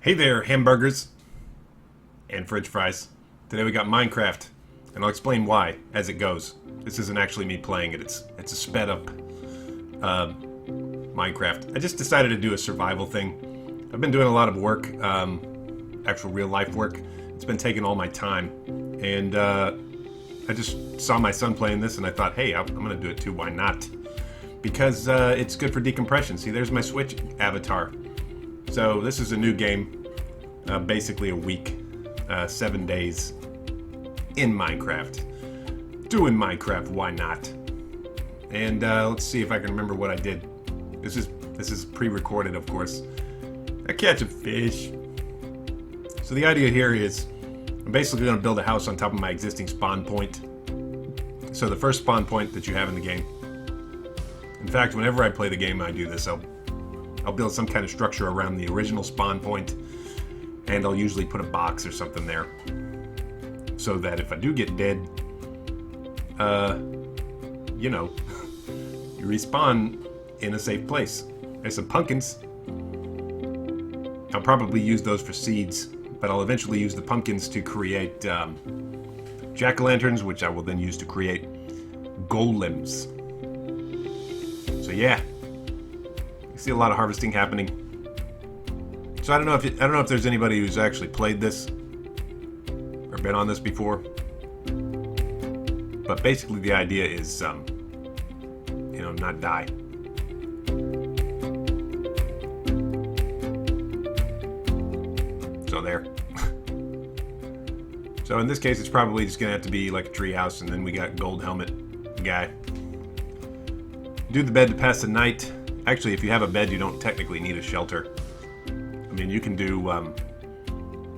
Hey there, hamburgers and french fries. Today we got Minecraft, and I'll explain why as it goes. This isn't actually me playing it, it's a sped up Minecraft. I just decided to do a survival thing. I've been doing a lot of work, actual real life work. It's been taking all my time, and I just saw my son playing this and I thought, hey, I'm gonna do it too, why not? Because it's good for decompression. See, there's my Switch avatar. So this is a new game, basically a week, 7 days in Minecraft. Doing Minecraft, why not? And let's see if I can remember what I did. This is pre-recorded, of course. I catch a fish. So the idea here is I'm basically going to build a house on top of my existing spawn point. So the first spawn point that you have in the game. In fact, whenever I play the game, I do this. I'll build some kind of structure around the original spawn point, and I'll usually put a box or something there, so that if I do get dead, you know, you respawn in a safe place. There's some pumpkins. I'll probably use those for seeds, but I'll eventually use the pumpkins to create jack-o'-lanterns, which I will then use to create golems. So yeah. See a lot of harvesting happening. So I don't know if there's anybody who's actually played this or been on this before. But basically the idea is not die. So there. So in this case it's probably just gonna have to be like a tree house, and then we got gold helmet guy. Do the bed to pass the night. Actually, if you have a bed, you don't technically need a shelter. I mean, you can do,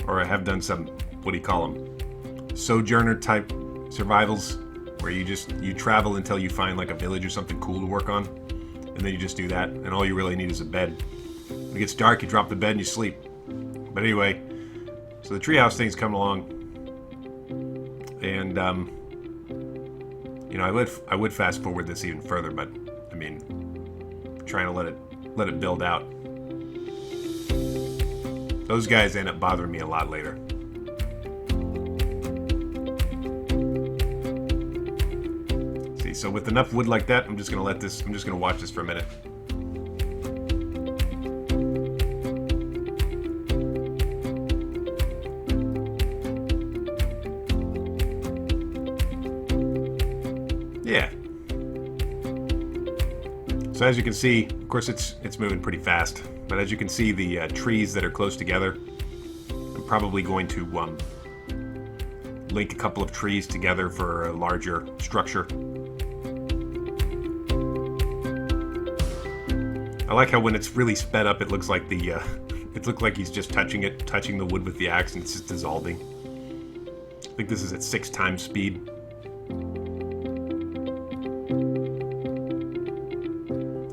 or I have done some, what do you call them? Sojourner type survivals, where you travel until you find like a village or something cool to work on, and then you just do that, and all you really need is a bed. When it gets dark, you drop the bed and you sleep. But anyway, so the treehouse thing's coming along, and I would fast forward this even further, but I mean, trying to let it build out. Those guys end up bothering me a lot later. See, so with enough wood like that, I'm just gonna watch this for a minute. Yeah. So as you can see, of course it's moving pretty fast, but as you can see, the trees that are close together, I'm probably going to link a couple of trees together for a larger structure. I like how when it's really sped up, it looks like it looks like he's just touching the wood with the axe, and it's just dissolving. I think this is at 6 times speed.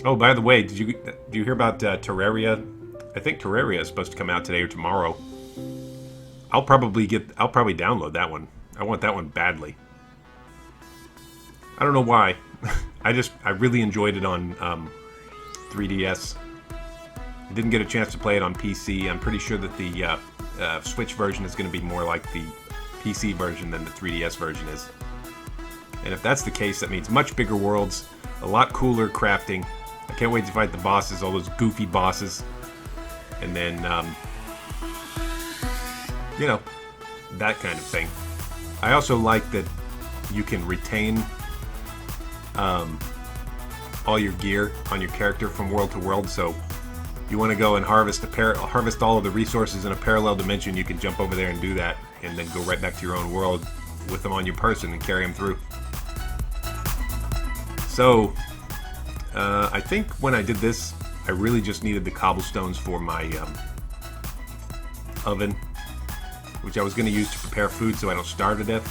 Oh, by the way, do you hear about Terraria? I think Terraria is supposed to come out today or tomorrow. I'll probably download that one. I want that one badly. I don't know why. I really enjoyed it on 3DS. I didn't get a chance to play it on PC. I'm pretty sure that the Switch version is going to be more like the PC version than the 3DS version is. And if that's the case, that means much bigger worlds, a lot cooler crafting. I can't wait to fight the bosses, all those goofy bosses. And then, that kind of thing. I also like that you can retain all your gear on your character from world to world. So you want to go and harvest all of the resources in a parallel dimension, you can jump over there and do that, and then go right back to your own world with them on your person and carry them through. So I think when I did this, I really just needed the cobblestones for my oven, which I was going to use to prepare food so I don't starve to death.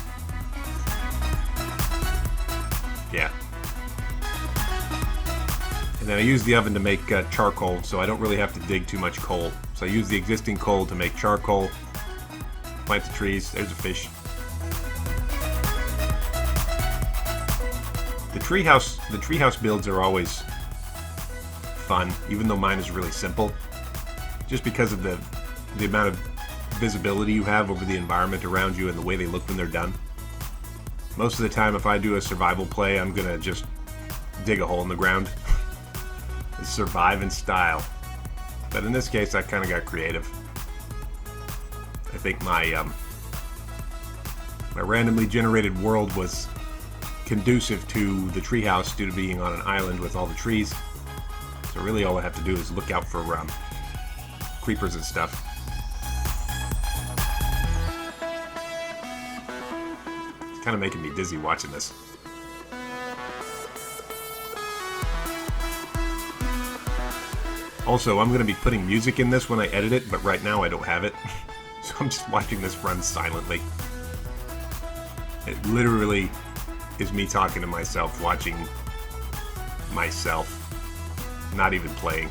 Yeah. And then I used the oven to make charcoal, so I don't really have to dig too much coal. So I use the existing coal to make charcoal, plant the trees. There's a fish. The treehouse builds are always fun, even though mine is really simple. Just because of the the amount of visibility you have over the environment around you and the way they look when they're done. Most of the time, if I do a survival play, I'm gonna just dig a hole in the ground. Survive in style. But in this case, I kind of got creative. I think my randomly generated world was conducive to the treehouse due to being on an island with all the trees. So really all I have to do is look out for creepers and stuff. It's kind of making me dizzy watching this. Also, I'm going to be putting music in this when I edit it, but right now I don't have it. So I'm just watching this run silently. It literally is me talking to myself, watching myself, not even playing.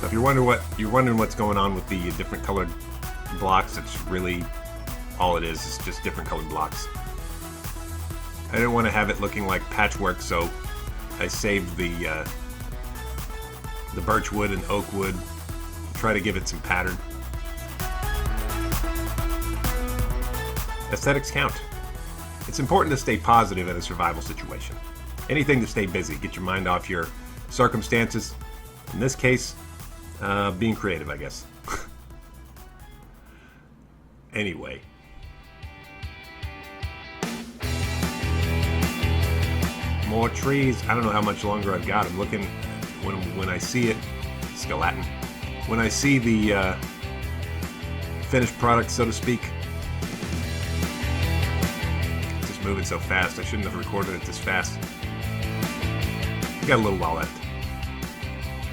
So if you're wondering what's going on with the different colored blocks, it's really all it is. It's just different colored blocks. I didn't want to have it looking like patchwork, so I saved the birch wood and oak wood. Try to give it some pattern. Aesthetics count. It's important to stay positive in a survival situation. Anything to stay busy, get your mind off your circumstances. In this case, being creative, I guess. Anyway. More trees. I don't know how much longer I've got. I'm looking when I see it. Skeleton. When I see the finished product, so to speak. It's just moving so fast. I shouldn't have recorded it this fast. We got a little while left.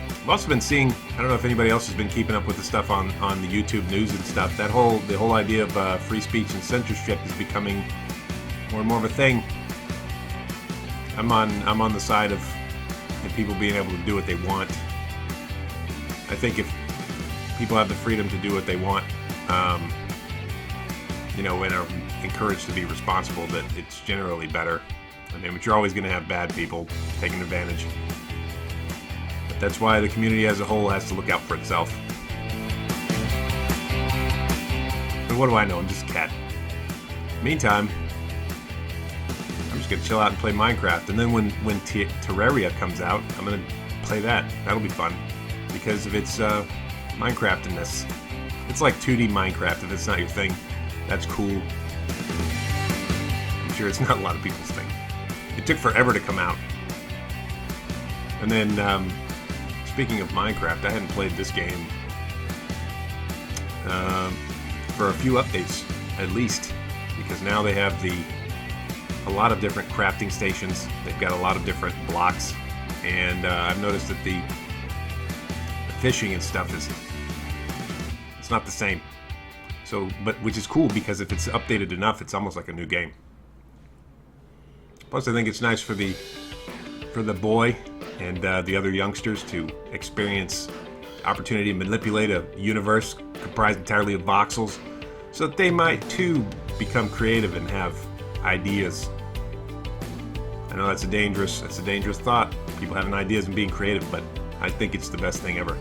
I've also been seeing. I don't know if anybody else has been keeping up with the stuff on the YouTube news and stuff. The whole idea of free speech and censorship is becoming more and more of a thing. I'm on the side of people being able to do what they want. I think if people have the freedom to do what they want, and are encouraged to be responsible, that it's generally better. I mean, but you're always going to have bad people taking advantage. But that's why the community as a whole has to look out for itself. And what do I know? I'm just a cat. Meantime, I'm just gonna chill out and play Minecraft, and then when Terraria comes out, I'm gonna play that. That'll be fun because of its Minecraft-ness. It's like 2D Minecraft. If it's not your thing, that's cool. I'm sure it's not a lot of people's thing. It took forever to come out. And then, speaking of Minecraft, I hadn't played this game for a few updates at least, because now they have a lot of different crafting stations. They've got a lot of different blocks, and I've noticed that the fishing and stuff it's not the same. So, which is cool because if it's updated enough, it's almost like a new game. Plus, I think it's nice for the boy and the other youngsters to experience the opportunity to manipulate a universe comprised entirely of voxels, so that they might too become creative and have ideas. I know that's a dangerous thought, people having ideas and being creative, but I think it's the best thing ever.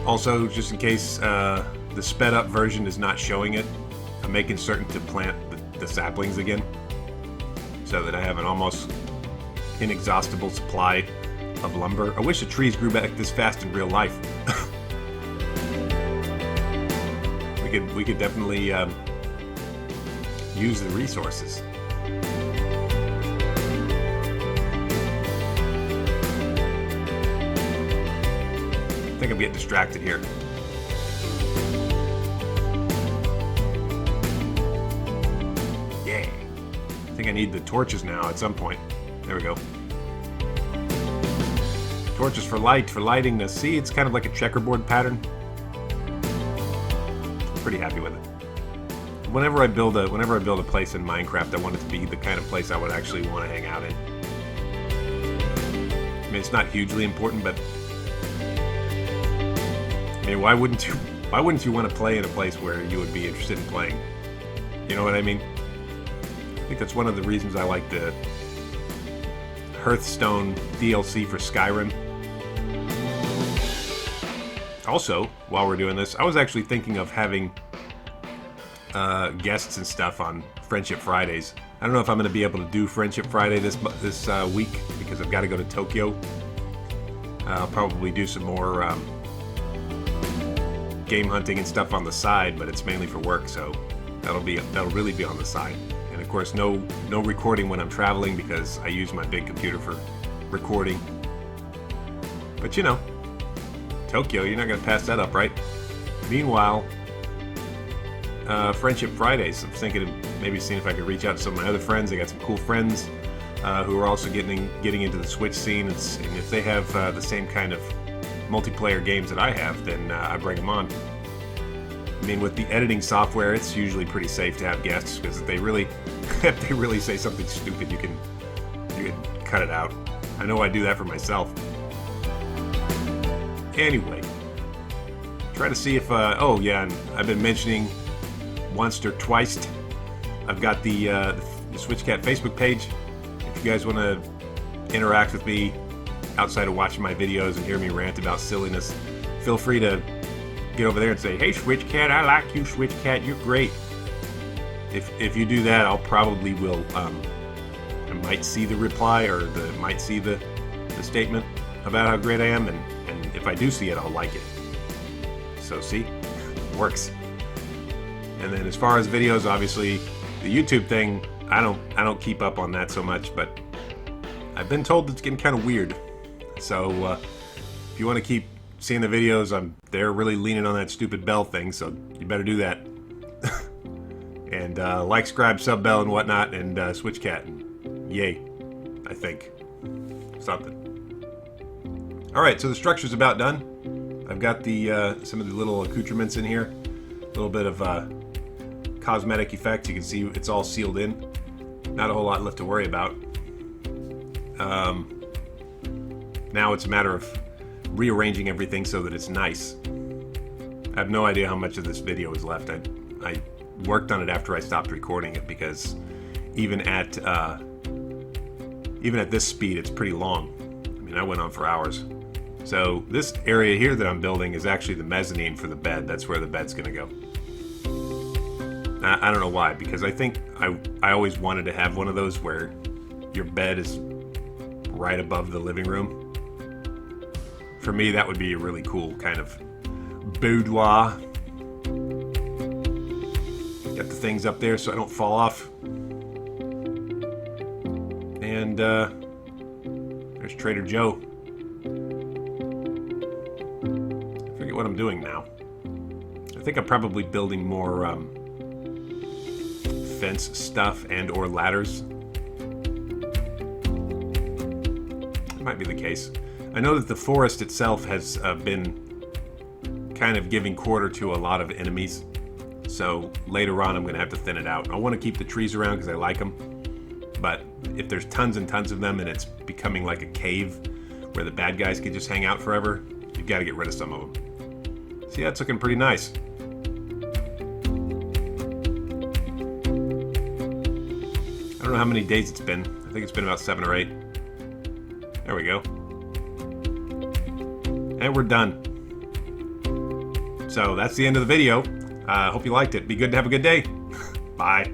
Also, just in case the sped up version is not showing it, I'm making certain to plant the saplings again, so that I have an almost inexhaustible supply of lumber. I wish the trees grew back this fast in real life. We could definitely use the resources. I think I'm getting distracted here. Yeah. I think I need the torches now at some point. There we go. Torches for lighting the sea. It's kind of like a checkerboard pattern. Pretty happy with it. Whenever I build a place in Minecraft, I want it to be the kind of place I would actually want to hang out in. I mean, it's not hugely important, but I mean, why wouldn't you want to play in a place where you would be interested in playing? You know what I mean? I think that's one of the reasons I like Hearthstone DLC for Skyrim. Also, while we're doing this, I was actually thinking of having guests and stuff on Friendship Fridays. I don't know if I'm going to be able to do Friendship Friday this week because I've got to go to Tokyo. I'll probably do some more game hunting and stuff on the side, but it's mainly for work, so that'll really be on the side. And of course, no recording when I'm traveling because I use my big computer for recording. But you know, Tokyo, you're not going to pass that up, right? Meanwhile, Friendship Fridays. I'm thinking of maybe seeing if I could reach out to some of my other friends. I got some cool friends who are also getting into the Switch scene, and if they have the same kind of multiplayer games that I have, then I bring them on. I mean, with the editing software, it's usually pretty safe to have guests because if they really say something stupid, you can cut it out. I know I do that for myself. Anyway, try to see if oh yeah, and I've been mentioning once or twice. I've got the SwitchCat Facebook page. If you guys want to interact with me outside of watching my videos and hear me rant about silliness, feel free to get over there and say, "Hey, SwitchCat, I like you, SwitchCat, you're great." If you do that, I'll probably will. I might see the reply or might see the statement about how great I am, and if I do see it, I'll like it. So see, works. And then as far as videos, obviously the YouTube thing, I don't keep up on that so much, but I've been told it's getting kind of weird. So if you want to keep seeing the videos, they're really leaning on that stupid bell thing, so you better do that. And like, subscribe, sub bell, and whatnot, and SwitchCat, and yay, I think. Something. Alright, so the structure's about done. I've got the some of the little accoutrements in here. A little bit of cosmetic effect. You can see it's all sealed in. Not a whole lot left to worry about. Now it's a matter of rearranging everything so that it's nice. I have no idea how much of this video is left. I worked on it after I stopped recording it because even at this speed, it's pretty long. I mean, I went on for hours. So this area here that I'm building is actually the mezzanine for the bed. That's where the bed's going to go. I don't know why, because I think I always wanted to have one of those where your bed is right above the living room. For me, that would be a really cool kind of boudoir. Got the things up there so I don't fall off. And there's Trader Joe. I forget what I'm doing now. I think I'm probably building more fence stuff and or ladders. That might be the case. I know that the forest itself has been kind of giving quarter to a lot of enemies. So later on I'm going to have to thin it out. I want to keep the trees around because I like them. But if there's tons and tons of them and it's becoming like a cave where the bad guys could just hang out forever, you've got to get rid of some of them. See, that's looking pretty nice. I don't know how many days it's been. I think it's been about 7 or 8. There we go. And we're done. So that's the end of the video. Hope you liked it. Be good to have a good day. Bye.